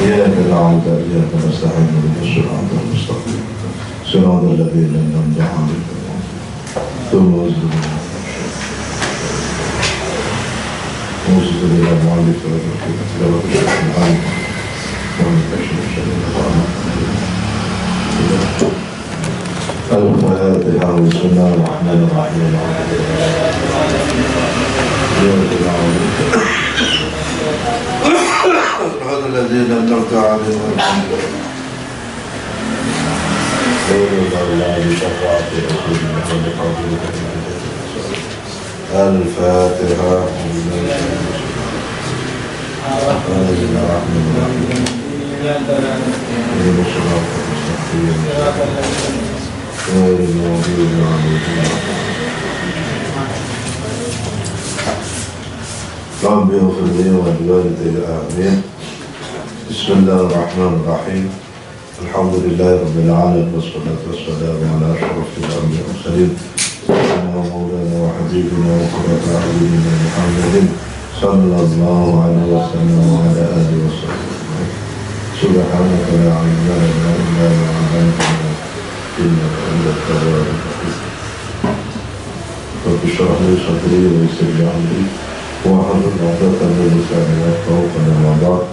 إياك نعبد وإياك نستعين اهدنا الصراط المستقيم صراط الذين أنعمت عليهم ثم موجود إلى معلق تلاوة القرآن والكشف الفاتحة بسم الله الرحمن الرحيم صراط الذين أنعمت عليهم غير المغضوب عليهم الفاتحة رب اغفر لي ولوالدي آمين. بسم الله الرحمن الرحيم. الحمد لله رب العالمين والصلاة والسلام على أشرف الأنبياء والمرسلين سيدنا ومولانا وحبيبنا وقرة أعيننا محمد صلى الله عليه وسلم وعلى آله وصحبه. سبحانك لا علم لنا إلا ما علمتنا إنك أنت التواب الرحيم. رب اشرح لي صدري ويسر لي أمري واحلل عقدة من لساني يفقهوا قولي. أما بعد.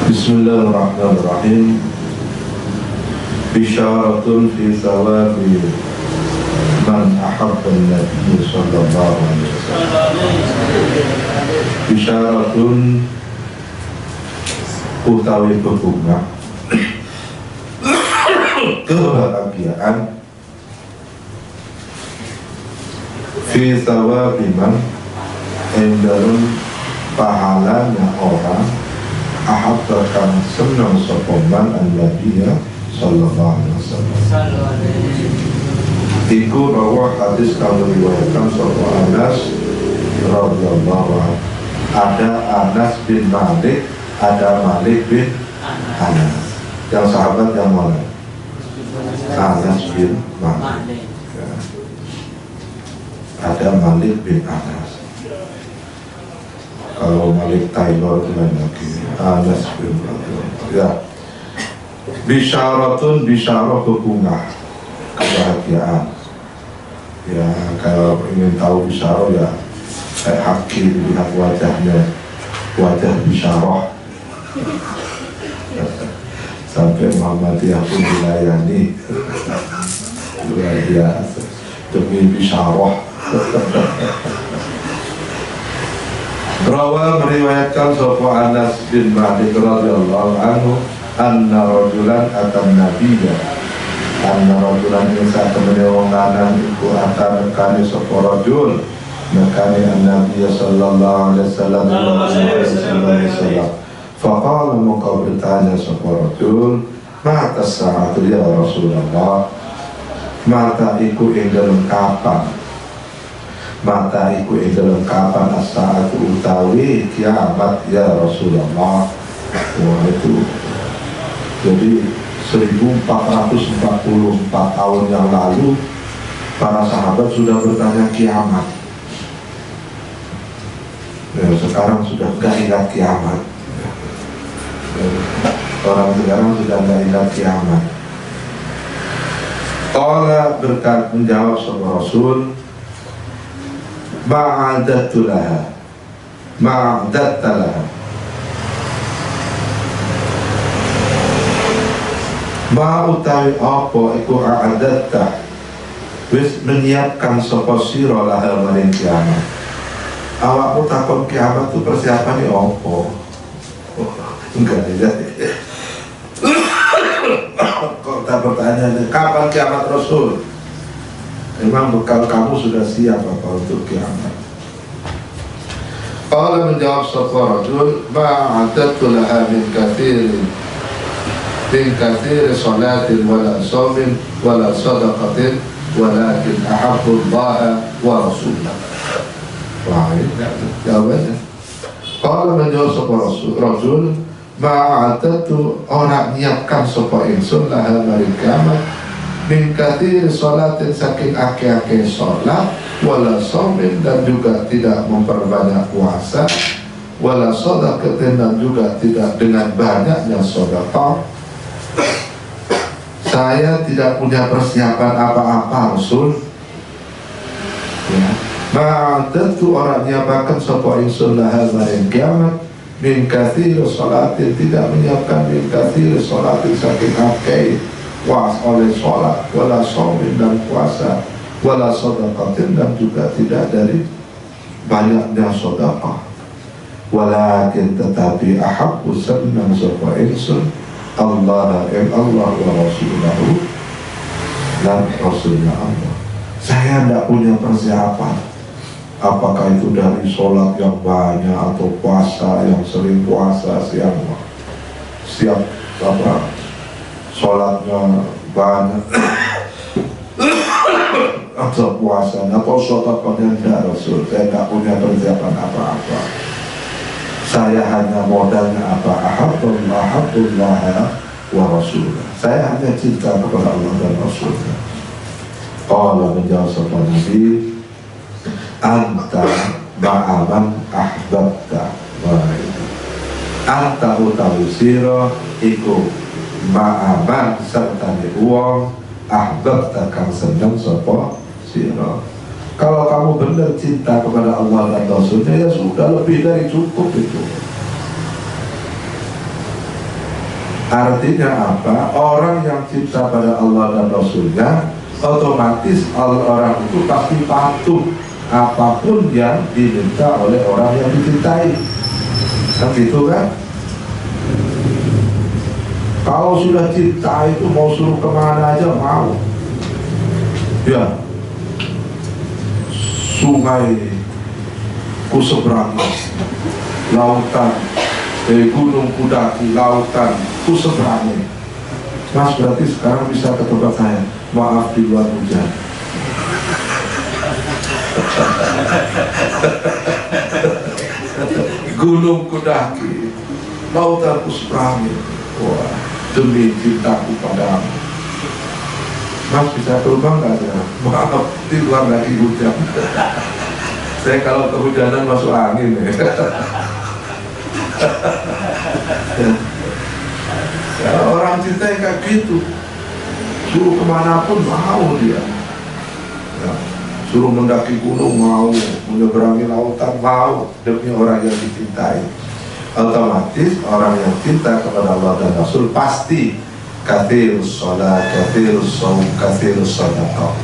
Bismillahirrahmanirrahim. Bisyaratun fi thawabi man ahabba Nabi sallallahu alaihi wasallam. Bisyaratun utawi bebungah kebahagiaan fi thawabi man ing dalem pahalanya orang ahabbakan senang sopoman an-Nabiya sallallahu alaihi wasallam. Iku rawah hadis kang diriwayatkan sapa Anas radhiyallahu anhu. Ada Anas bin Malik, ada Malik bin Anas. Yang sahabat yang mana? Anas bin Malik. Ya. Ada Malik bin Anas. Kalau Malik Taylor itu lain lagi. Anas bin Malik. Ya. Bisyaratun bisyarah bebungah kebahagiaan. Ya, kalau ingin tahu bisyarah ya kayak Hakim lihat wajahnya, wajah bisyarah. Sampai Muhammadiyah pun dilayani. Luar biasa demi bisyarah. Rawa meriwayatkan sapa Anas bin Malik radhiyallahu anhu anna rajulan atan nabiyya anna rajulan ing satemene wong lanang iku atan nekani sapa rajul nekani an-nabiy sallallahu alaihi wasallam faqala maka bertanya sapa rajul mata sa'atu ya Rasulullah, mata iku ing dalem kapan, mata iku ing dalem kapan as-sa'atu utawi kiamat ya Rasulullah. Wah, itu jadi 1444 tahun yang lalu para sahabat sudah bertanya kiamat. Ya, sekarang sudah gak ingat kiamat. Orang sekarang sudah gak ingat kiamat. Qala berkat menjawab sama Rasul, ma'adatu laha, ma'adatta laha. Ma'utawi apa iku a'adatta, wis menyiapkan sapa sira laha maring kiamat. Awakmu takon kiamat itu persiapannya apa? Enggak ya. Kok tak bertanya kapan kiamat Rasul? Memang bekal kamu sudah siap apa untuk kiamat? Qala menjawab sapa rajul ma'adatu laha min kathir salatin wala sawmin wala sadaqatin walakin ahabbu Allah wa rasulah. Wah, jawabannya. Qala menjawab sapa rajul ma'atatu orang nyiapkan sapa ingsun laha maring kiamat min kathir sholatin saking akeh-akeh sholat, wala shomin dan juga tidak memperbanyak puasa, wala shadaqatin dan juga tidak dengan banyaknya sedekah. Saya tidak punya persiapan apa-apa Rasul ya. Ma'atatu orang nyiapkan sapa ingsun laha maring kiamat min kathir sholatin, tidak menyiapkan min kathir sholatin saking akeh oleh sholat, wala shomin dan puasa, wala sodaqatin dan juga tidak dari banyaknya sodaqah. Walakin tetapi ahabbu senang sapa ingsun Allah wa rasulahu dan rasulnya Allah. Saya tidak punya persiapan, apakah itu dari sholat yang banyak atau puasa yang sering puasa setiap sholatnya banyak atau puasa atau sholatnya tidak. Rasul, saya tidak punya persiapan apa-apa. Saya hanya modalnya apa? Ahabbullah wa rasulah. Saya hanya cinta kepada Allah dan Rasulnya. Qala menjawab sapa Nabi, anta ma'aman ahbabta. Anta utawi sira iku ma'aman serta uang ahbabta kang seneng sapa sira. Kalau kamu benar cinta kepada Allah dan Rasulnya, ya sudah, lebih dari cukup itu. Artinya apa? Orang yang cinta pada Allah dan Rasulnya, otomatis orang itu pasti patuh apapun yang diminta oleh orang yang dicintai. Kan gitu kan? Kalau sudah cinta itu mau suruh kemana aja mau. Ya, sungai ku seberangi, lautan gunung ku daki, lautan ku seberangi. Mas, berarti sekarang bisa ke tempat saya. Maaf di luar hujan. Gunung ku daki, lautan ku seberangi. Wah, demi cintaku padamu. Mas, bisa ke rumah nggak ya? Maaf, di luar lagi hujan. Saya kalau kehujanan masuk angin ya. Ya, orang cinta yang kayak gitu, suruh kemanapun mau dia ya. Suruh mendaki gunung mau, menyeberangi lautan mau, demi orang yang dicintai. Otomatis orang yang cinta kepada Allah dan Rasul pasti kathirus sholat, kathirus shaum, kathirus shadaqah,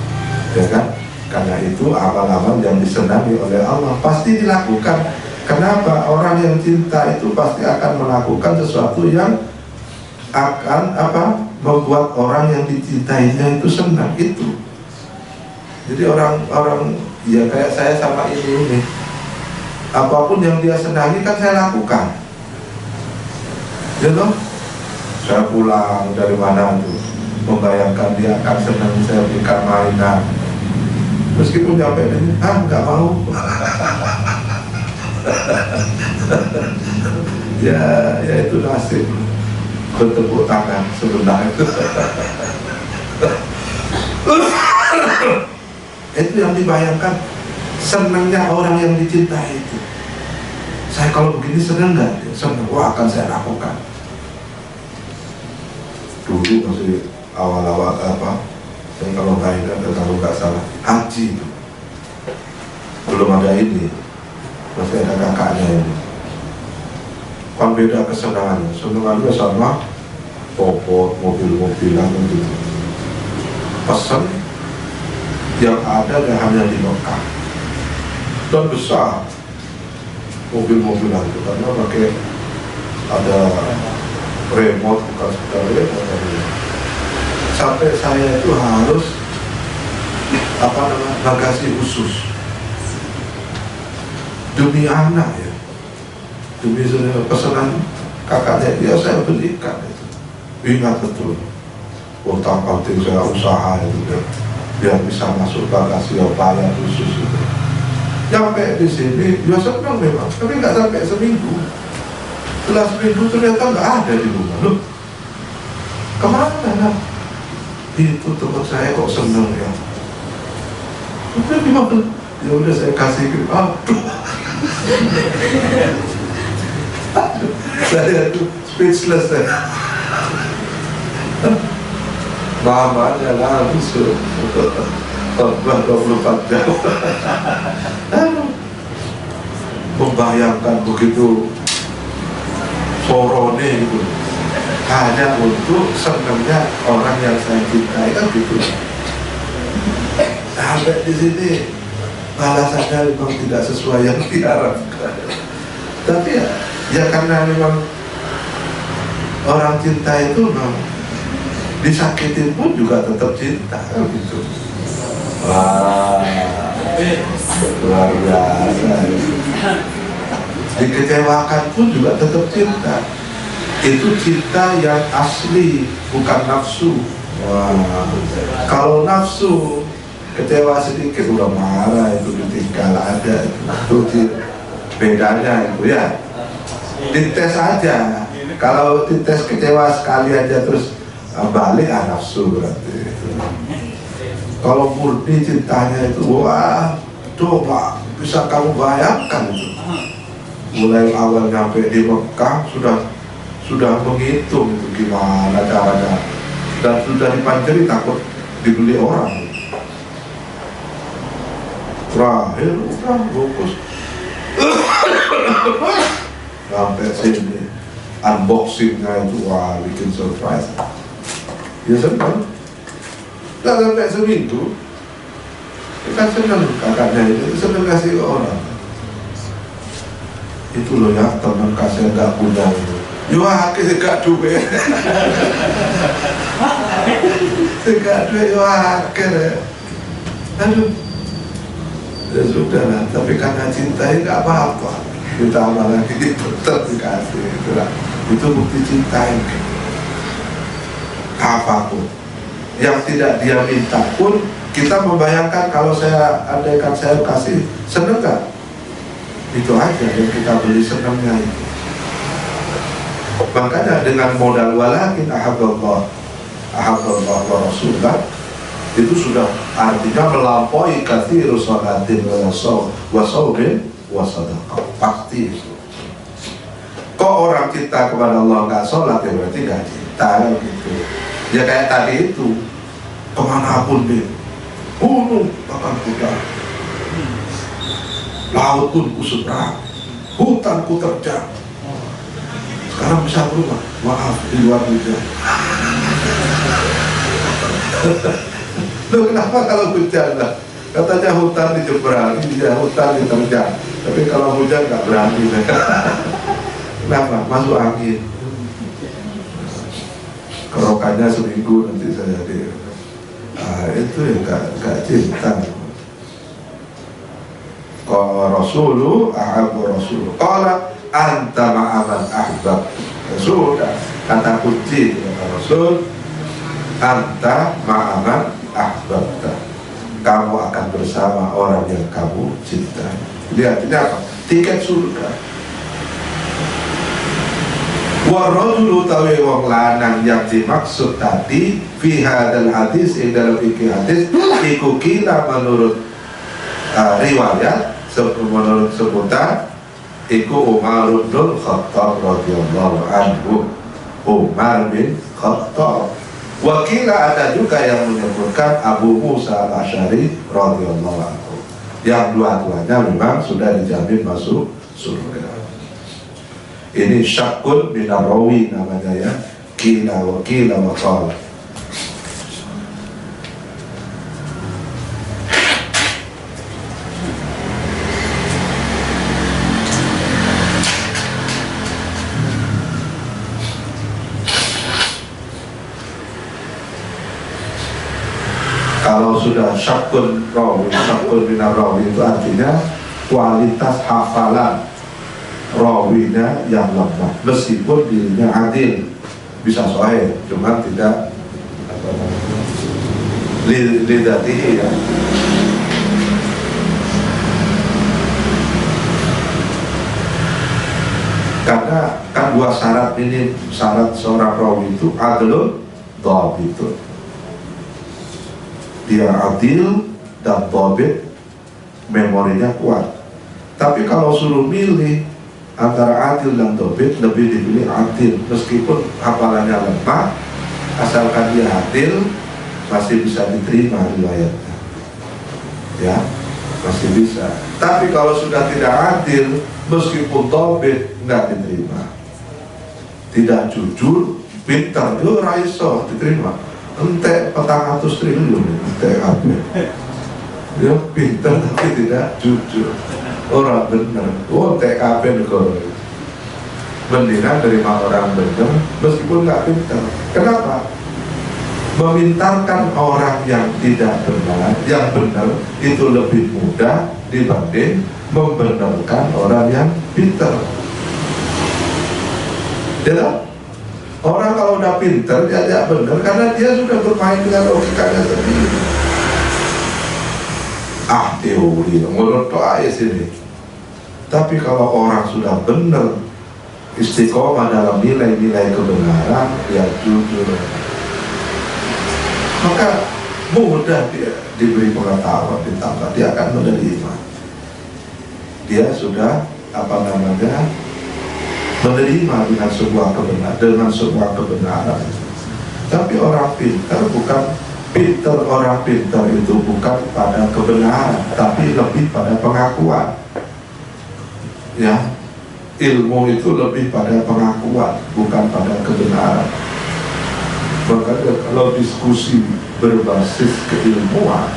ya kan? Karena itu amal-amal yang disenangi oleh Allah pasti dilakukan. Kenapa? Orang yang cinta itu pasti akan melakukan sesuatu yang akan membuat orang yang dicintainya itu senang itu. Jadi orang-orang ya kayak saya sama ini, apapun yang dia senangi kan saya lakukan. Ya toh? Saya pulang dari mana itu membayangkan dia akan senang saya berikan mainan, meskipun nyampe ini nggak mau. ya itu nasib, bertepuk tangan sebenarnya. Itu yang dibayangkan, senangnya orang yang dicintai itu. Saya kalau begini senang nggak? Senang, wah akan saya lakukan. Dulu masih awal-awal saya kalau nggak ingat, kalau nggak salah haji itu belum ada ini, masih ada kakaknya ini. Kan beda kesenangannya, senangannya sama popot, mobil-mobilan gitu. Pesan yang ada gak hanya di Mekah dan besar mobil-mobilan itu, karena pakai ada remote, bukan sekedar remote. Sampai saya itu harus bagasi khusus demi anak ya, demi pesanan kakaknya dia saya belikan itu. Ingat betul, utang penting saya usaha itu biar bisa masuk bagasi bayar khusus itu. Sampai di sini dia senang memang, tapi nggak sampai seminggu Setelah seminggu ternyata nggak ada di rumah. Loh, kemana nak? Itu teman saya kok seneng ya. Udah gimana? Ya udah saya kasih ke saya tuh speechless ya. Namanya langsung khotbah 24 jam. Membayangkan begitu sorone gitu, hanya untuk senangnya orang yang saya cintai kan gitu. Sampai di sini balasannya memang tidak sesuai yang diharapkan. Tapi ya karena memang orang cinta itu memang disakitin pun juga tetap cinta kan gitu. Wah, luar biasa. Dikecewakan pun juga tetap cinta. Itu cinta yang asli, bukan nafsu. Wah, kalau nafsu kecewa sedikit udah marah, itu ditinggal ada. Itu bedanya itu ya. Dites aja. Kalau dites kecewa sekali aja terus balik nafsu berarti. Kalau murni cintanya itu, wah, coba bisa kamu bayangkan itu. Mulai awal nyampe di Mekah sudah menghitung itu gimana caranya, dan sudah dipancari takut dibeli orang. Terakhir udah fokus sampai sini unboxingnya itu, wah, bikin surprise. Ya senang. Nggak sampai seminggu kan senang kakaknya itu senang kasih ke orang. Itu loh ya teman kasih nggak punya itu. Yo akhirnya gak duit. Gak duit yo akhirnya. Aduh. Ya sudah lah, tapi karena cintai nggak apa-apa. Ditambah lagi tetap dikasih. Itulah. Itu bukti cintai. Apapun yang tidak dia minta pun, kita membayangkan kalau saya andaikan saya kasih, seneng gak? Itu aja yang kita beli, senengnya itu. Makanya dengan modal walakin ahabballah wa rasulah, itu sudah artinya melampaui katsiru sholatin wa shaumin wa sadaqah. Pasti itu. Kok orang cinta kepada Allah nggak sholat, ya berarti nggak cinta gitu. Ya kayak tadi itu, kemanapun dia, gunung akan kuda, laut pun kuseberang, hutan ku terjang. Sekarang bisa berubah, maaf di luar hujan. Loh, kenapa kalau hujan lah? Katanya hutan dijebrang, dia hutan diterjang. Tapi kalau hujan nggak berani. Kenapa? Masuk angin. Kerokannya seminggu nanti saya di. Itu ya gak cinta. Qala rasulu ahabbu rasulu qala anta ma'aman ahbab. Sudah kata kunci kata Rasul, anta ma'aman ahbabta, kamu akan bersama orang yang kamu cintai. Jadi artinya apa? Tiket surga. Warajulu tawi wong lanang yang dimaksud tadi fi hadal hadis, dalam fikih hadis iku kila menurut riwayat, menurut sebutan iku Umar bin Khattab radhiyallahu anhu. Umar bin Khattab. Wakila ada juga yang menyebutkan Abu Musa al-Asy'ari radhiyallahu anhu. Yang dua-duanya memang sudah dijamin masuk surga. Ini syakul minar rawi namanya ya. Kila wa qala. Kalau sudah syakul rawi, syakul minar rawi itu artinya kualitas hafalan rawinya yang lemah, meskipun dirinya adil, bisa sahih, cuma tidak lidatihi ya. Karena kan dua syarat ini, syarat seorang rawi itu adlun dhabitun. Dia adil dan dhabit, memorinya kuat. Tapi kalau suruh milih antara adil dan dhabit, lebih dipilih adil. Meskipun hafalannya lemah, asalkan dia adil, masih bisa diterima riwayatnya, ya, masih bisa. Tapi kalau sudah tidak adil, meskipun dhabit, nggak diterima. Tidak jujur, pintar, lu raiso diterima. Entek 400 triliun, entek apa? Dia pintar tapi tidak jujur, orang benar. Oh, entek apa negara? Mendingan terima orang benar, meskipun nggak pintar. Kenapa? Memintarkan orang yang tidak benar, yang benar itu lebih mudah dibanding membenarkan orang yang pintar. Ya, orang kalau udah pintar dia tidak benar karena dia sudah bermain dengan logikanya sendiri. Teori, menurut doa sini. Tapi kalau orang sudah benar, istiqomah dalam nilai-nilai kebenaran, dia jujur, maka mudah dia diberi pengetahuan, ditambah dia akan menerima. Dia sudah menerima dengan sebuah kebenaran. Tapi orang pintar orang pintar itu bukan pada kebenaran, tapi lebih pada pengakuan. Ya, ilmu itu lebih pada pengakuan, bukan pada kebenaran. Makanya kalau diskusi berbasis keilmuan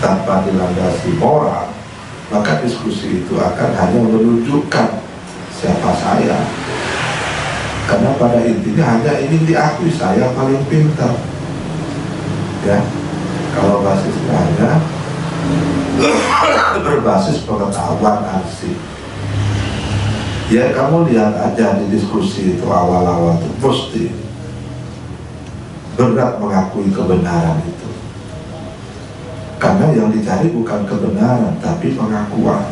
tanpa dilandasi moral, maka diskusi itu akan hanya menunjukkan siapa saya. Karena pada intinya hanya ingin diakui saya paling pintar. Ya, kalau basisnya hanya berbasis pengetahuan arsip. Ya, kamu lihat aja di diskusi itu awal-awal itu pasti berat mengakui kebenaran itu. Karena yang dicari bukan kebenaran, tapi pengakuan.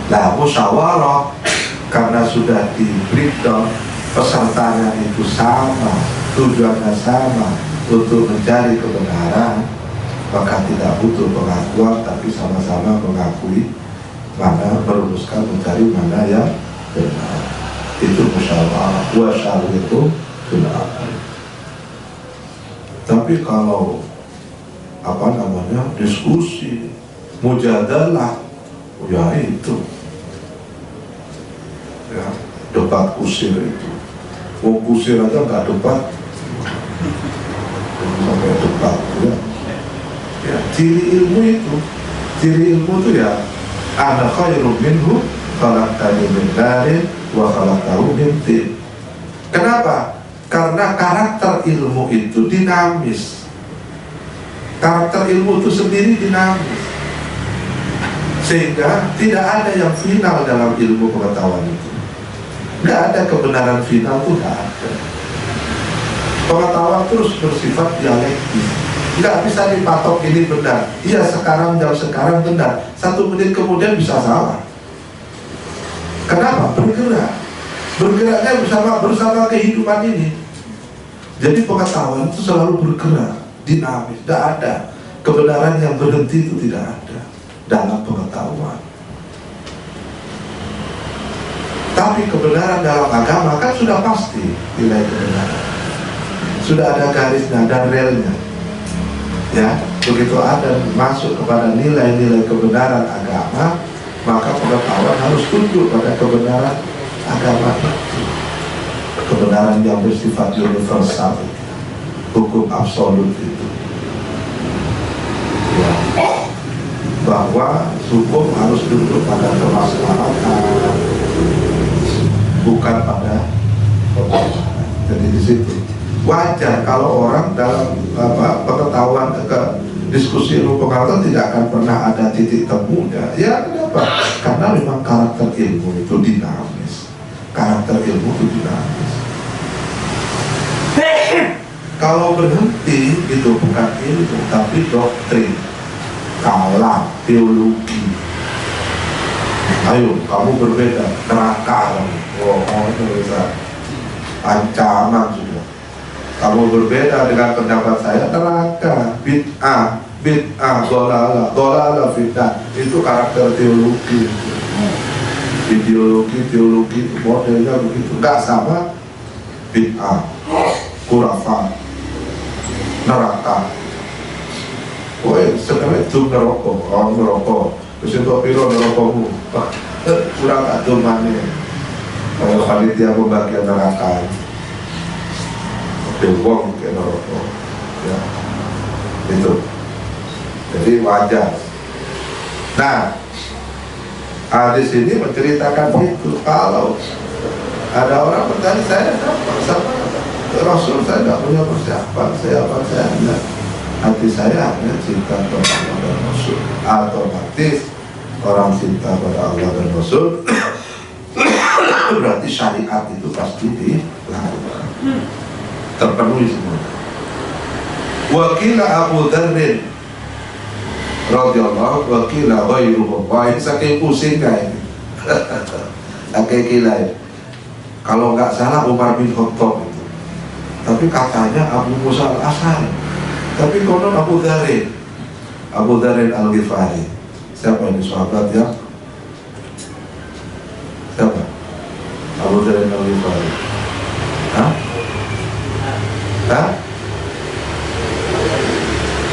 Nah, musyawarah karena sudah di breakdown, pesertanya itu sama, tujuannya sama untuk mencari kebenaran, maka tidak butuh pengakuan, tapi sama-sama mengakui mana, merumuskan mencari mana yang benar. Itu musyawarah, wasyawir itu benar. Tapi kalau diskusi, mujadalah, ya itu, ya, debat kusir itu. Mau kusir aja nggak debat, sampai debat, ya. Ya, ciri ilmu itu ya, ana khairum minhu khalaqtani min narin wa khalaqtahu min tin. Kenapa? Karena karakter ilmu itu dinamis. Karakter ilmu itu sendiri dinamis, sehingga tidak ada yang final dalam ilmu pengetahuan itu. Nggak ada kebenaran final, itu nggak ada. Pengetahuan terus bersifat dialektis, nggak bisa dipatok ini benar. Iya, sekarang jam sekarang benar, 1 menit kemudian bisa salah. Kenapa? Bergeraknya bersama kehidupan ini. Jadi pengetahuan itu selalu bergerak, dinamis. Tidak ada kebenaran yang berhenti, itu tidak ada dalam pengetahuan. Tapi kebenaran dalam agama kan sudah pasti nilai kebenaran, sudah ada garisnya dan relnya. Ya, begitu ada masuk kepada nilai-nilai kebenaran agama, maka pengetahuan harus tunduk pada kebenaran agama itu. Kebenaran yang bersifat universal, hukum absolut itu, ya, bahwa hukum harus tunduk pada kemaslahatan, bukan pada kebenaran. Jadi di situ wajar kalau orang dalam pengetahuan diskusi ilmu pengetahuan tidak akan pernah ada titik temunya. Ya, kenapa? Karena memang karakter ilmu itu dinamis. Karakter ilmu itu dinamis. Kalau berhenti itu bukan ilmu, tapi doktrin, kalam, teologi. Ayo, kamu berbeda, neraka. Oh, itu bisa ancaman sudah. Kamu berbeda dengan pendapat saya, neraka, bid'ah, dolala, fitnah. Itu karakter teologi. Ideologi, teologi modelnya begitu. Nggak sama bid'ah, khurafat, neraka. Sebenarnya itu ngerokok. Terus itu piro ngerokokmu. Kurang atur mana. Kalau panitia pembagian neraka. Dewong ke neraka, ya itu, jadi wajar. Nah, hadis ini menceritakan itu. Kalau ada orang bertanya, saya sama Rasul, saya tidak punya persiapan, saya enggak. Hati saya hanya cinta kepada Allah dan Rasul. Otomatis orang cinta pada Allah dan Rasul berarti syariat itu pasti dilakukan, terpenuhi semua. Wakila Abu Dzarrin radhiyallahu wakila ghairuhu. Wah, ini saking pusingnya ini. Kayak gila ya. Kalau nggak salah Umar bin Khattab itu. Tapi katanya Abu Musa al-Asy'ari. Tapi konon Abu Dzarrin al-Ghifari. Siapa ini sahabat ya? Siapa? Abu Dzarrin al-Ghifari. Hah?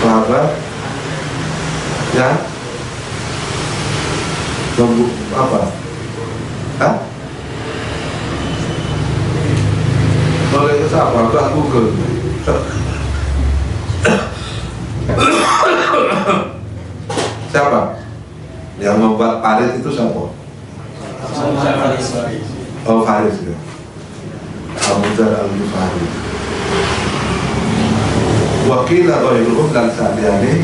Sahabat ya, tunggu apa? Boleh ke siapa? Ke Google. Siapa yang membuat parit itu siapa? Oh, Faris ya. Abu Dzar al-Ghifari. Wakil atau iluhum dan sadiani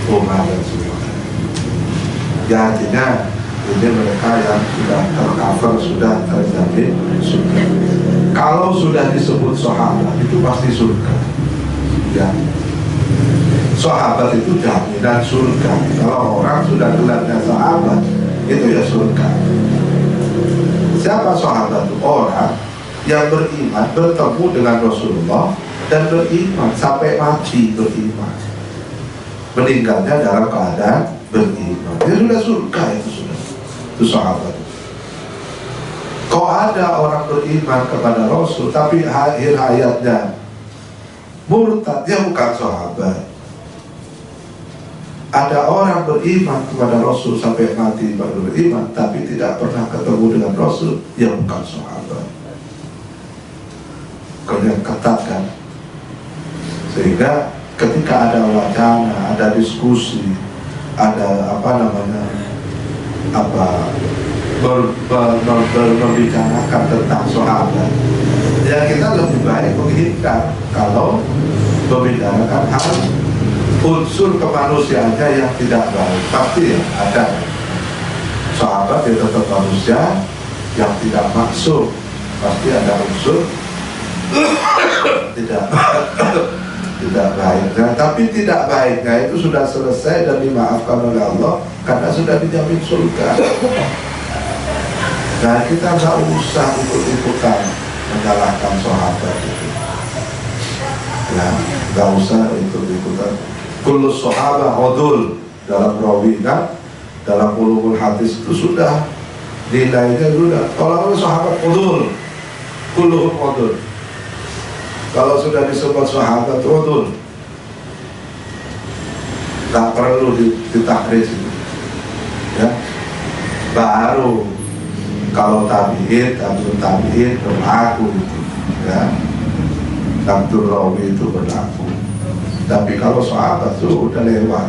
Umar dan semua. Ya, artinya ini mereka yang sudah tercover, sudah terjamin surga. Kalau sudah disebut sahabat itu pasti surga. Ya, sahabat itu jaminan surga. Kalau orang sudah gelarnya sahabat, itu ya surga. Siapa sahabat itu? Orang yang beriman, bertemu dengan Rasulullah dan beriman sampai mati beriman, meninggalnya dalam keadaan beriman. Itu sudah surga, itu sahabat. Kok ada orang beriman kepada Rasul tapi akhir hayatnya murtad, dia bukan sahabat. Ada orang beriman kepada Rasul sampai mati baru beriman, tapi tidak pernah ketemu dengan Rasul, dia bukan sahabat. Kalian ketat kan? Sehingga ketika ada wacana, ada diskusi, ada membicarakan tentang sahabat, ya kita lebih baik menghindar kalau membicarakan hal unsur kemanusiaannya yang tidak baik. Pasti ya ada sahabat yang tetap manusia yang tidak maksum, pasti ada unsur tidak baiknya, tapi tidak baiknya itu sudah selesai dan dimaafkan oleh Allah karena sudah dijamin surga. Nah, kita nggak usah ikut-ikutan menyalahkan sahabat itu. Ya, nggak usah ikut-ikutan. Kullu sahabah udul dalam rawi kan, dalam ulumul hadis itu sudah nilainya sudah. Kalau sahabat udul, kulluhum udul. Kalau sudah disebut sahabat udul, tak perlu ditakrij, ya. Baru kalau tabi'in berlaku, ya. Abdul Rawi itu berlaku. Tapi kalau sahabat itu udah lewat.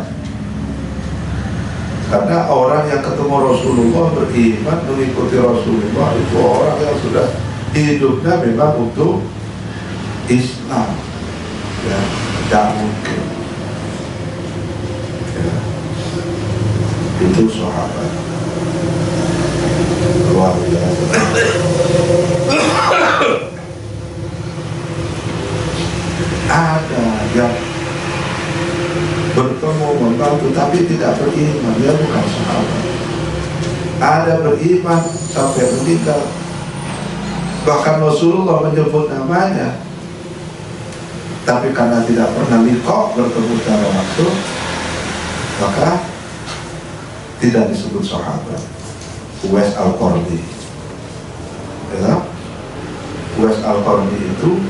Karena orang yang ketemu Rasulullah, beriman, mengikuti Rasulullah, itu orang yang sudah hidupnya memang untuk Islam, ya, tidak mungkin, ya. Itu sahabat luar biasa. Ada yang bertemu membantu tapi tidak beriman, dia bukan sahabat. ada beriman sampai meninggal. Bahkan Rasulullah menyebut namanya, tapi karena tidak pernah liqa bertemu secara langsung, maka tidak disebut sahabat. Uwais Al-Qarni, ya, Uwais Al-Qarni itu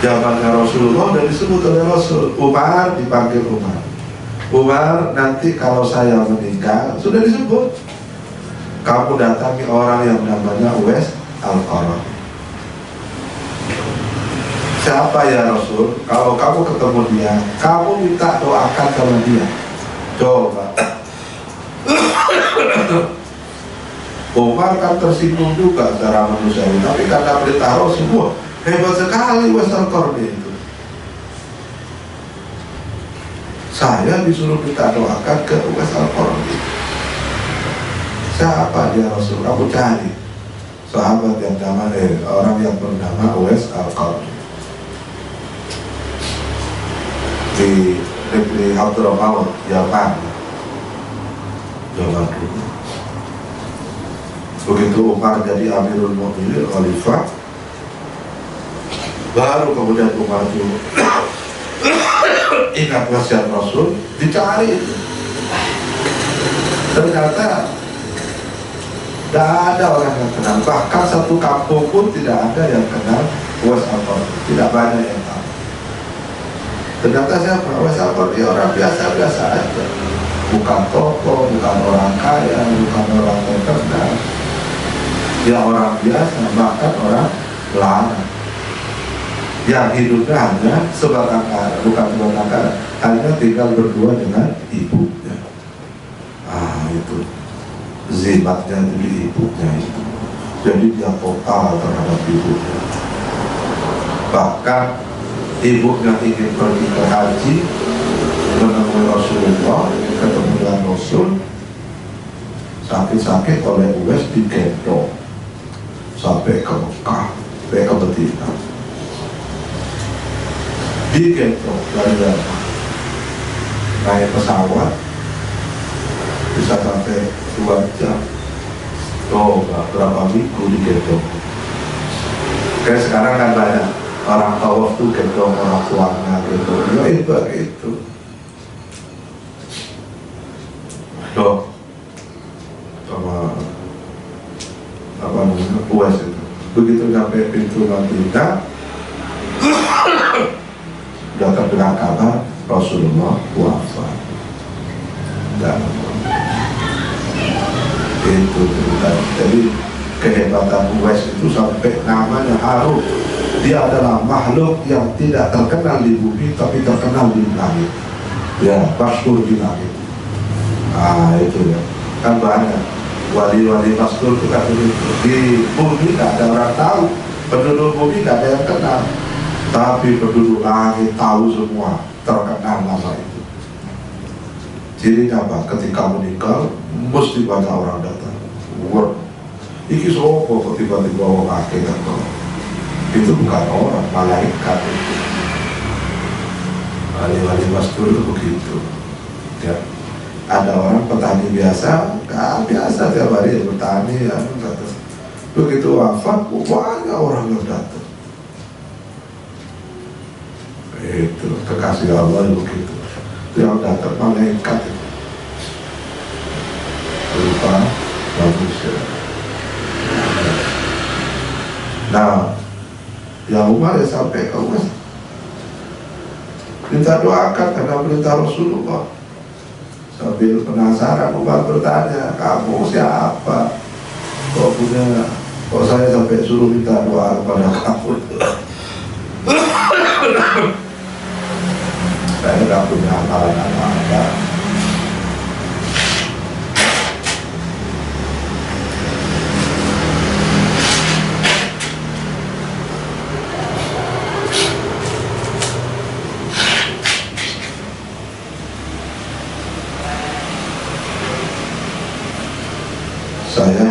zamannya Rasulullah dan disebut oleh Rasul. Umar dipanggil Umar. Umar, nanti kalau saya meninggal, sudah disebut, kamu datangi orang yang namanya Uwais Al-Qarni. Siapa ya Rasul? Kalau kamu ketemu dia, kamu minta doakan sama dia. Coba. Umar kan tersinggung juga secara manusiawi, tapi karena perintah Rasul, hebat sekali Uwais Al-Qarni itu. Saya disuruh minta doakan ke Uwais Al-Qarni. Siapa dia Rasul? Kamu cari sahabat yang nama orang yang bernama Uwais Al-Qarni di negeri Hadramaut, Yaman dulu. Begitu Umar jadi Amirul Mukminin, Khalifah, baru kemudian Umar itu ingat wasiat Rasul, dicari itu. Ternyata tidak ada orang yang kenal, bahkan satu kampung pun tidak ada yang kenal Uwais Al-Qarni, tidak banyak yang tahu. Ternyata siapa? Uwais Al-Qarni orang biasa-biasa aja, bukan tokoh, bukan orang kaya, bukan orang terkenal. Ya orang biasa, bahkan orang larang yang hidupnya hanya sebatang kara, bukan sebatang kara, hanya tinggal berdua dengan ibunya. Itu zimatnya itu di ibunya itu. Jadi dia total terhadap ibunya. Bahkan ibunya ingin pergi ke haji, menemui Rasulullah, ketemu dengan Rasul, sakit-sakit oleh Uwais digendong sampai ke Mekah, sampai ke Madinah, digendong dari Yaman, naik pesawat bisa sampai 2 jam. Berapa minggu digendong. Kayak sekarang kan banyak orang tawaf tuh gendong orang tuanya gitu, ya itu gitu. Sama apa namanya Uwais itu. Begitu sampai pintu Madinah, sudah terdengar kabar Rasulullah wafat. Dan itu jadi kehebatan Uwais itu sampai namanya harum. Dia adalah makhluk yang tidak terkenal di bumi tapi terkenal di langit. Ya, masyhur di langit. Itu ya. Kan banyak wali-wali masyhur itu kan di bumi tidak ada orang tahu, penduduk bumi tidak ada yang kenal, tapi penduduk langit tahu semua, terkenal nama itu. Cirinya apa? Ketika meninggal mesti banyak orang datang. Iki sopo kok tiba-tiba orang akeh datang. Itu bukan orang, malaikat itu. Wali-wali masyhur itu begitu. Ya. Ada orang petani biasa, biasa tiap hari bertani ya, begitu wafat banyak orang yang datang. Itu kekasih Allah begitu. Yang datang malaikat itu berupa manusia. Nah, yang Umar ya sampai ke Uwais, minta doakan karena perintah Rasulullah. Sambil penasaran Umar bertanya, kamu siapa? Kok saya sampai suruh minta doa kepada kamu? Saya tidak punya amalan apa-apa.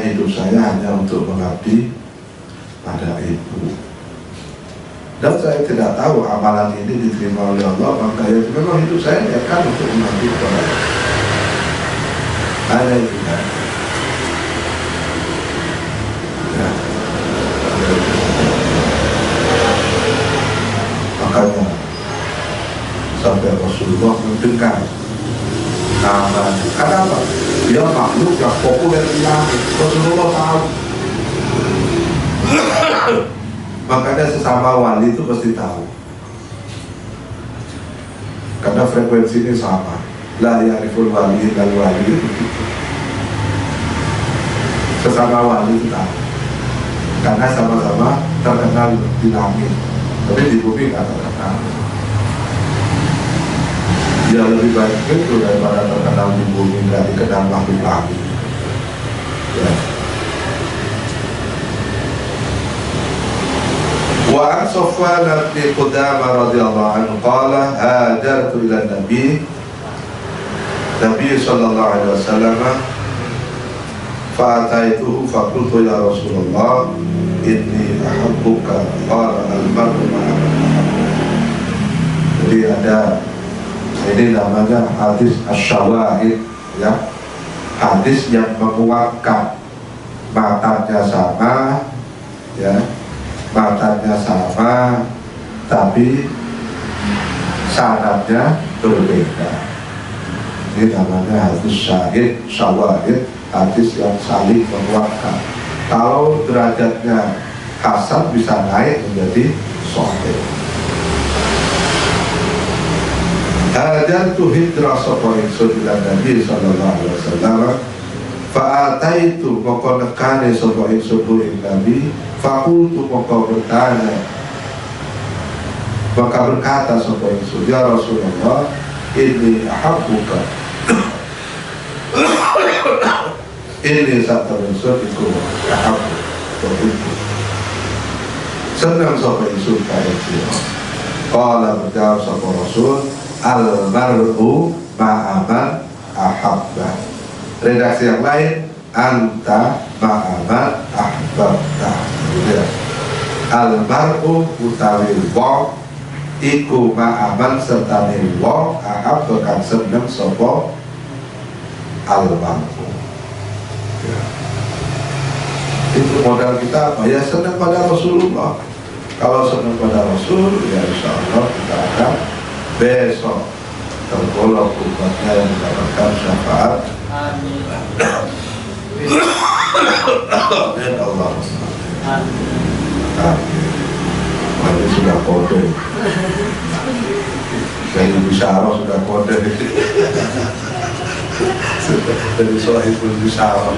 Hidup saya hanya untuk mengabdi pada ibu, dan saya tidak tahu amalan ini diterima oleh Allah. Maka itu memang hidup saya niatkan untuk mengabdi kepada hanya itu. dengan namanya. Kenapa? Dia makhluk yang populer di langit. Rasulullah tahu. Makanya sesama wali itu pasti tahu, karena frekuensinya sama. La ya'riful wali dan wali itu begitu. Sesama wali itu tahu, karena sama-sama terkenal di langit, tapi di bumi nggak terkenal. Dia lebih baik itu daripada terkenal di bumi nggak dikenal makhluk langit. Ya. Wa an Safwan bin Qudamah radhiyallahu anhu qala hajartu ila Nabi sallallahu alaihi wasallam fa ataituhu fa qultu ya Rasulullah inni ahabbuka qala al-mar'u ma'a man ahabbu. Jadi ada ini namanya hadis asy-syawahid, ya, hadis yang menguatkan matanya sama, ya, matanya sama, tapi sanadnya berbeda. Ini namanya hadis syahid, syawahid, hadis yang saling menguatkan. Kalau derajatnya hasan bisa naik menjadi sahih. Hajartu hijrah sapa ingsun ila Nabi sallallahu alaihi wasallam fa ataitu moko nekane sapa ingsun ing Nabi fakultu moko bertanya, maka berkata sapa ingsun ya Rasulullah inni ahabbuka ini satu unsur itu ahabbu itu senang sapa ingsun kaya sira. Qala berjawab sapa Rasul al-mar'u ma'aman ahabba. Redaksi yang lain anta ma'aman ahbabta. Al-mar'u utawi wong iku ma'aman sertane wong ahabba kang seneng sapa al-mar'u. Ya. Itu modal kita apa? Ya senang pada Rasulullah. Kalau senang pada Rasul, ya insya Allah kita akan besok tergolong umatnya yang mendapatkan syafaat. Amin. Amin Allah. Amin. Ini sudah kode. Dari bisyarah sudah kode. Dari sohibul bisyarah.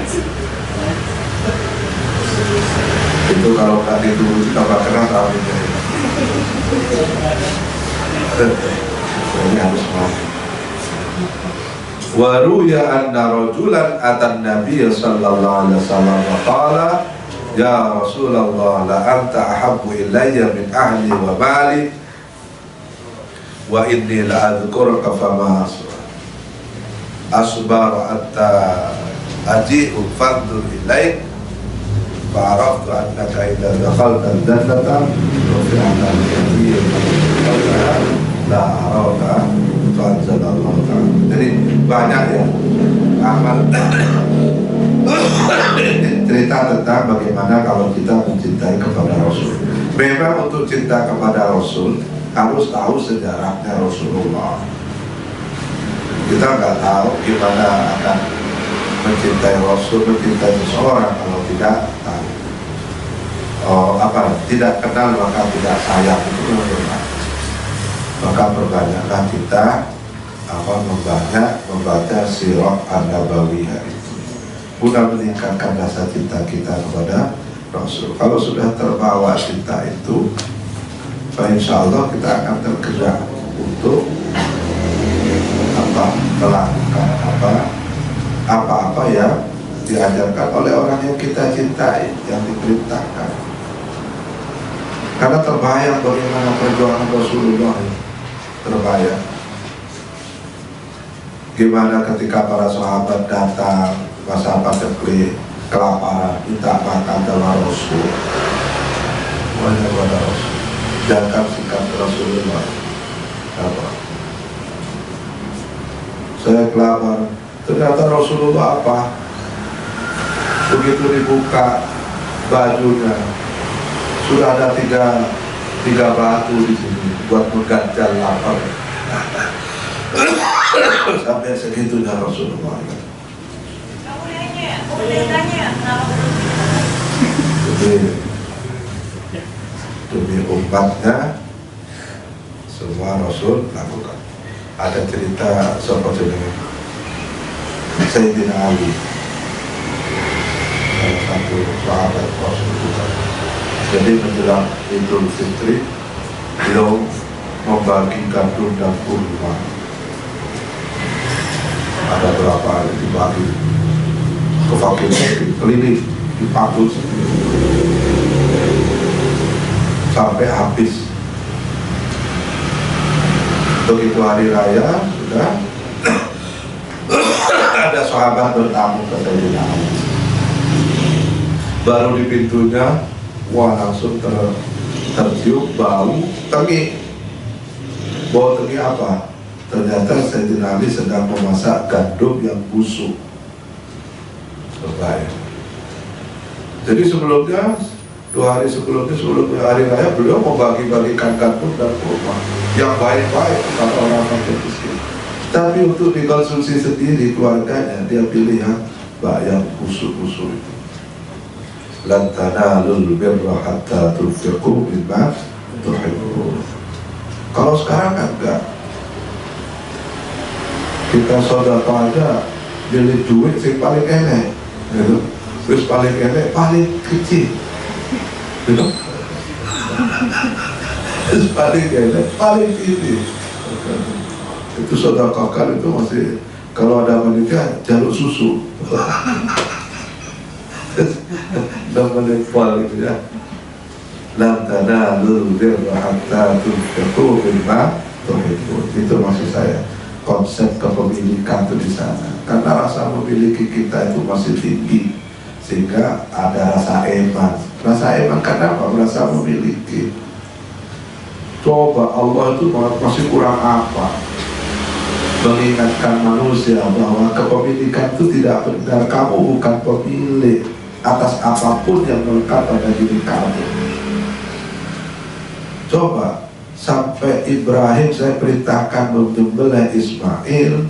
Itu kalau tadi dulu kita kenal amin. Ini harus mati. Wa ruya anna rajulan atan Nabiy sallallahu alaihi wasallam qala ya Rasulullah la anta ahabbu ilayya min ahli wa mali wa inni la adhkuruka fama asbar hatta aji'u fandur ilaik fa'araftu annaka idza dakhalta al-jannata rufi'ata al-yamir la araka fa'anzalallahu ta'ala. Jadi banyak ya amal cerita tentang bagaimana kalau kita mencintai kepada Rasul. Memang untuk cinta kepada Rasul harus tahu sejarahnya Rasulullah. Kita nggak tahu gimana akan mencintai Rasul, mencintai seseorang kalau tidak tahu. Tidak kenal maka tidak sayang, itu benar. Maka perbanyaklah kita membaca sirah an-nabawiyah itu, guna meningkatkan rasa cinta kita kepada Rasul. Kalau sudah terbawa cinta itu, insya Allah kita akan tergerak untuk melakukan apa-apa yang diajarkan oleh orang yang kita cintai, yang diperintahkan. Karena terbayang bagaimana perjuangan Rasulullah, terbayang gimana ketika para sahabat datang masa pandemi kelaparan, minta makan sama Rasul, banyak kepada Rasul, jangan sikap Rasulullah apa? Saya kelapar, ternyata Rasulullah apa? Begitu dibuka bajunya, sudah ada tiga batu di sini buat mengganjal lapar. Sampai segitunya Rasulullah. Boleh tanya kenapa Demi umatnya semua Rasul lakukan. Ada cerita seperti ini. Sayyidina Ali, salah satu sahabat Rasulullah. Jadi menjelang Idul Fitri, beliau membagi gandum dan kurma. Ada berapa hari dibagi ke fakir keliling dipakul sampai habis. Begitu hari raya sudah ada sahabat bertamu ke Sayyidina Ali. Baru di pintunya, wah langsung tercium bau tengi. Bau tengi apa? Ternyata Sayyidina Ali sedang memasak gandum yang busuk. Baik. Jadi sebelumnya, 2 hari sebelumnya, sebelum hari raya, beliau membagi-bagikan gandum dan kurma yang baik-baik kepada orang-orang miskin. Tapi untuk dikonsumsi sendiri keluarganya, dia pilih yang busuk-busuk itu. Lan tanalul birra hatta tunfiqu mimma tuhibbun. Kalau sekarang kan enggak. Kita sedekah aja beli duit sing paling enak. Gitu. Terus paling enak, paling kecil, gitu. Terus paling enak, paling kecil. Itu sedekahkan itu masih, kalau ada menikah jalur susu. Dan menempel gitu ya. Lan tanalul birra hatta tunfiqu mimma tuhibbun. Itu maksud saya. Konsep kepemilikan itu di sana. Karena rasa memiliki kita itu masih tinggi, sehingga ada rasa eman. Rasa eman karena apa? Merasa memiliki. Coba Allah itu masih kurang apa? Mengingatkan manusia bahwa kepemilikan itu tidak benar. Kamu bukan pemilik atas apapun yang melekat pada diri kamu. Coba sampai Ibrahim saya perintahkan menyembelih Ismail,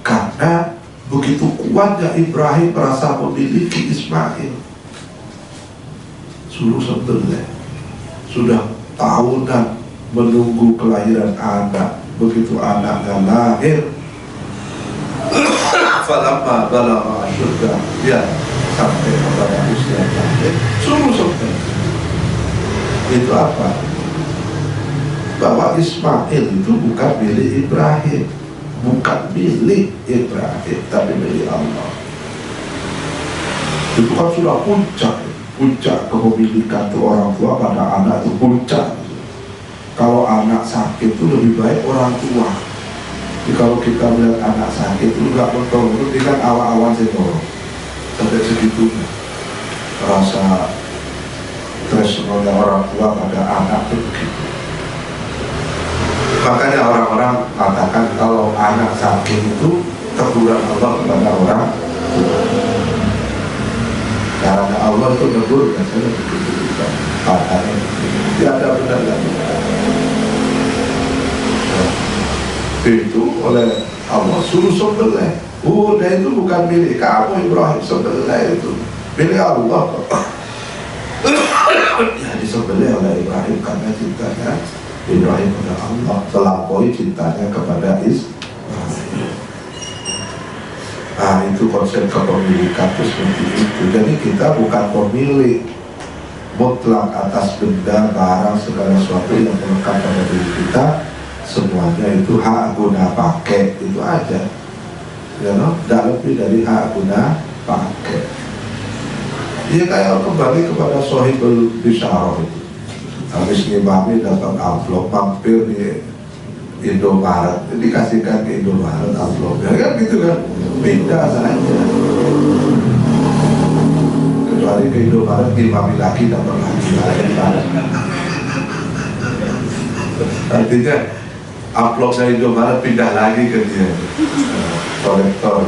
karena begitu kuatnya Ibrahim merasa memiliki Ismail. Suruh sembelih. Sudah tahunan menunggu kelahiran anak. Begitu anaknya lahir, falamma balagha asyuddah, dia sampai kepada usia lahir, suruh sembelih. Itu apa? Bahwa Ismail itu bukan milik Ibrahim, bukan milik Ibrahim, tapi milik Allah. Itu kan sudah puncak kepemilikan itu orang tua pada anak itu puncak. Kalau anak sakit itu lebih baik orang tua. Jadi kalau kita melihat anak sakit itu nggak mentol, itu kan awal-awal sih sampai segitunya. Rasa tresnonya orang tua pada anak itu begitu. Makanya orang-orang mengatakan kalau anak sakit itu teguran Allah kepada orang tua. Karena Allah itu negur, biasanya begitu juga. Katanya tidak ada benar lagi. Itu oleh Allah suruh sembelih. Udah itu bukan milik kamu Ibrahim, sembelih itu milik Allah. Ya disembelih oleh Ibrahim karena cintanya Ibrahim kepada Allah, melampaui cintanya kepada Ismail. Nah itu konsep kepemilikan itu seperti itu. Jadi kita bukan pemilik mutlak atas benda, barang, segala sesuatu yang melekat pada diri kita. Semuanya itu hak guna pakai, itu aja. Ya no? Tidak lebih dari hak guna pakai. Dia kayak kembali kepada Sohibul Bisyarah itu. Habis ngimami dapat amplop, mampir di Indomaret, dikasihkan ke Indomaret amplopnya, kan gitu kan, pindah saja. Kecuali ke Indomaret ngimami lagi, dapat lagi. Artinya amplopnya Indomaret pindah lagi ke dia, kolektor.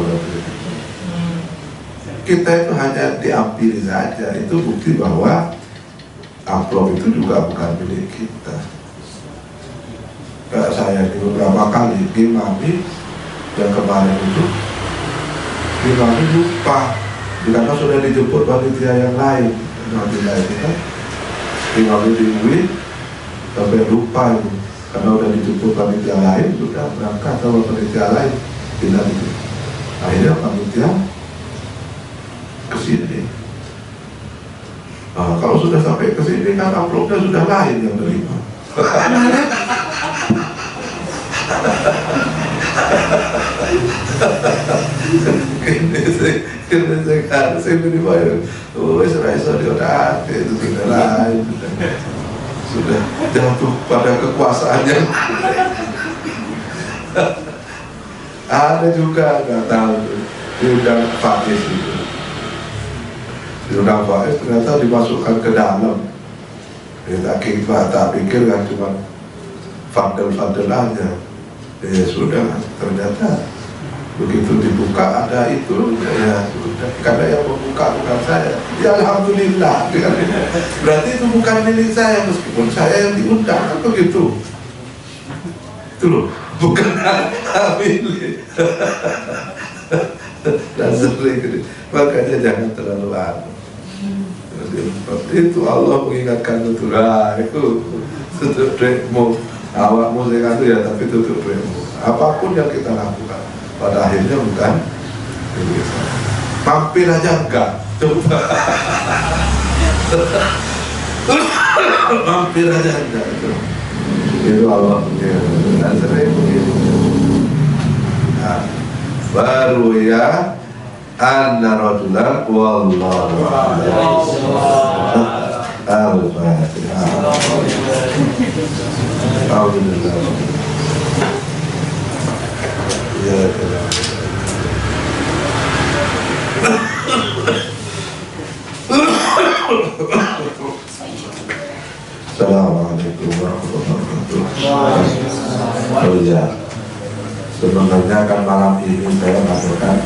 Kita itu hanya diambil saja, itu bukti bahwa amplop itu juga bukan milik kita. kayak saya di beberapa kali Imami yang kemarin itu Imami lupa karena sudah dijemput panitia yang lain kita Imami diwi sampai lupa itu karena udah dijemput panitia lain sudah berangkat sama panitia lain tidak itu akhirnya panitia kesini. Nah, kalau sudah sampai kesini kan amplopnya sudah lain yang terima. Saya beri bayar. Oh, saya dia itu sudah lain, sudah jatuh pada kekuasaan yang ada juga nggak tahu diundang Faiz itu. Diundang Faiz ternyata dimasukkan ke dalam. Kita tak pikir kan cuma fadel aja. Ya sudah, ternyata begitu dibuka ada itu ya sudah. Karena yang membuka bukan saya. Ya alhamdulillah. Berarti itu bukan milik saya meskipun saya yang diundang kan begitu. Itu loh, bukan milik. Dan sering gitu. Makanya jangan terlalu anu. Seperti itu Allah mengingatkan itu. Nah, itu tutup drekmu. Awakmu saya itu ya, tapi tutup drekmu. Apapun yang kita lakukan, pada akhirnya bukan mampir aja enggak. Coba. Mampir aja enggak. Itu Allah ya. Dan sering begitu. Nah, baru ya anna rajulan wallahu Al-Fatihah. Alhamdulillah. Ya Allah. Assalamualaikum warahmatullahi wabarakatuh. Oh ya, sebenarnya kan malam ini saya melakukan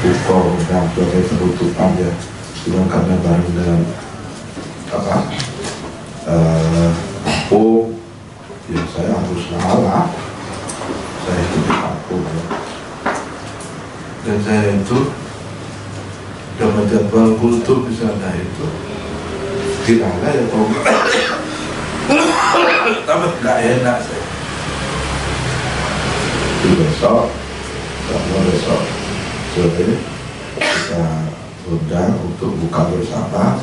ukur dan sebagai penutupan ya, cuma karena bareng dengan kampung yang saya harus ngalah, saya itu di kampung ya. Dan saya itu sudah menjadwal kultur di sana itu tidak ada ya kalau tapi nggak enak saya. Besok sore kita undang untuk buka bersama.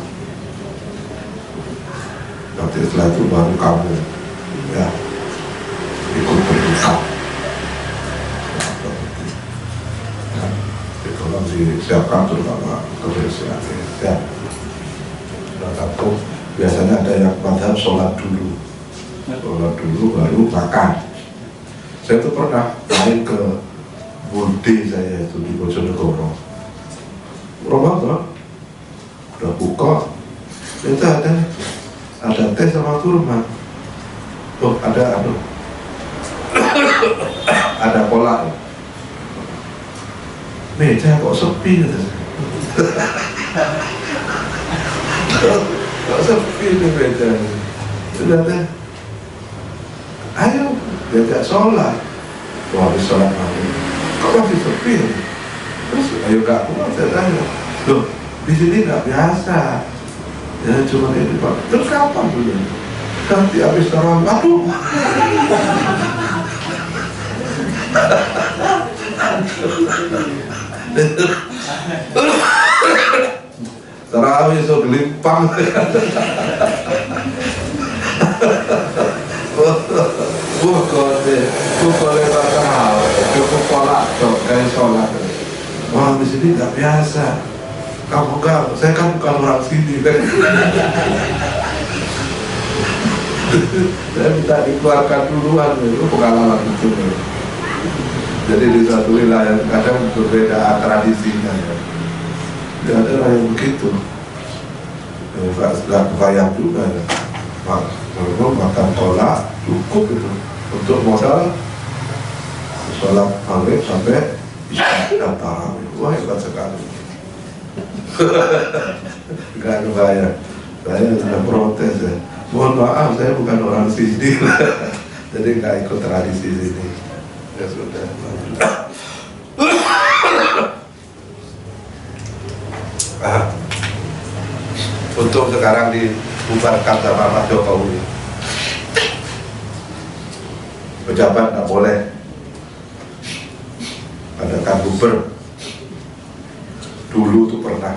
Nanti setelah itu baru kamu ya ikut berbuka. Tolong disiapkan terutama kebersihan ya. Sudah tahu biasanya ada yang madhab sholat dulu baru makan. Saya tuh pernah main ke Bude saya itu di Bojonegoro. Ramadan udah buka, itu ada teh sama kurma. Oh ada ada kolak. Meja kok sepi gitu. Kok sepi nih meja. Sudah teh. Ayo diajak sholat. Wah habis sholat maghrib. Kok masih sepi? Terus ayo gak kuat saya tanya. Loh di sini nggak biasa. Ya cuma ini Pak. Terus kapan dulu? Nanti habis tarawih. Aduh. Tarawih so gelimpang. Pukul bakal cukup pola tuh kayak sholat. Wah di sini nggak biasa. Kamu enggak, saya kan bukan orang sini kan. Saya minta dikeluarkan duluan itu pengalaman itu. Jadi di satu wilayah kadang berbeda tradisinya ya. Tidak ada yang begitu. Nggak kebayang juga ya. Makan tolak cukup itu untuk modal sholat maghrib sampai isya dan tarawih. Wah hebat sekali. Nggak kebayang. Saya sudah protes ya. Mohon maaf saya bukan orang sini. jadi nggak ikut tradisi sini. Ya sudah. Untuk sekarang dibubarkan sama Pak Jokowi. Pejabat nggak boleh. Ada kan Buber dulu tuh pernah